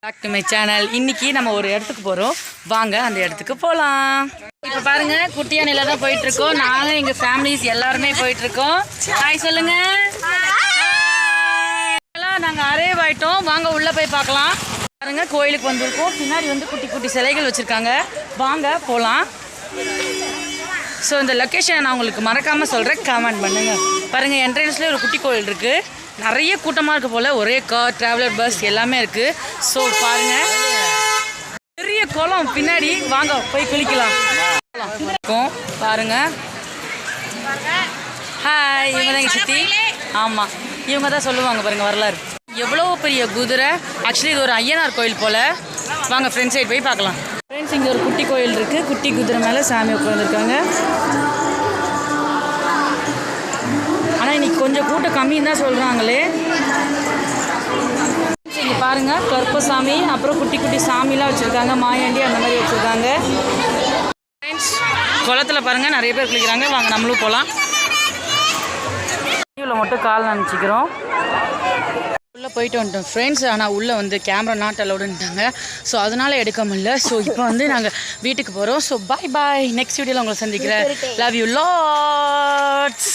Back to my channel. இன்னைக்கு நம்ம ஒரு இடத்துக்கு போகிறோம். வாங்க அந்த இடத்துக்கு போகலாம். இப்போ பாருங்க, குட்டியானையில் தான் போயிட்டு இருக்கோம். நாங்கள் எங்கள் ஃபேமிலிஸ் எல்லாருமே போயிட்டு இருக்கோம். ஹாய் சொல்லுங்க. நாங்கள் அரைவ் ஆயிட்டோம். வாங்க உள்ளே போய் பார்க்கலாம். பாருங்க, கோயிலுக்கு வந்திருக்கோம். பின்னாடி வந்து குட்டி குட்டி சிலைகள் வச்சுருக்காங்க. வாங்க போகலாம். ஸோ இந்த லொக்கேஷனை நான் உங்களுக்கு மறக்காமல் சொல்கிறேன், கமெண்ட் பண்ணுங்கள். பாருங்கள், என்ட்ரன்ஸ்லேயே ஒரு குட்டி கோயில் இருக்குது. நிறைய கூட்டமாக இருக்க போல். ஒரே கார், ட்ராவலர், பஸ் எல்லாமே இருக்குது. ஸோ பாருங்கள், பெரிய குளம் பின்னாடி. வாங்க போய் குளிக்கலாம். பாருங்கள். ஹாய், இவங்க தான் எங்கள் சித்தி. ஆமாம், இவங்க தான் சொல்லுவாங்க பாருங்கள் வரலாறு. எவ்வளோ பெரிய குதிரை. ஆக்சுவலி இது ஒரு ஐயனார் கோயில் போல். வாங்க ஃப்ரெண்ட் சைடு போய் பார்க்கலாம். ஃப்ரெண்ட்ஸ், இங்கே ஒரு குட்டி கோயில் இருக்குது. குட்டி குதிரை மேலே சாமி உட்காந்துருக்காங்க. ஆனால் இன்னைக்கு கொஞ்சம் கூட்டம் கம்மின்னு தான் சொல்கிறாங்களே. இங்கே பாருங்கள், கருப்பசாமி, அப்புறம் குட்டி குட்டி சாமிலாம் வச்சுருக்காங்க. மாயாண்டி அந்த மாதிரி வச்சுருக்காங்க. ஃப்ரெண்ட்ஸ், குளத்தில் பாருங்கள் நிறைய பேர் குளிக்கிறாங்க. வாங்க நம்மளும் போகலாம். இவ்வளோ மட்டும் கால் நினச்சிக்கிறோம். உள்ளே போயிட்டு வந்துட்டோம் ஃப்ரெண்ட்ஸ். ஆனால் உள்ளே வந்து கேமரா நாட் அலோடுன்ட்டாங்க. ஸோ அதனால் எடுக்க முடியல. ஸோ இப்போ வந்து நாங்கள் வீட்டுக்கு போகிறோம். ஸோ பாய் பாய். நெக்ஸ்ட் வீடியோவில் உங்களை சந்திக்கிறேன். Love you lots.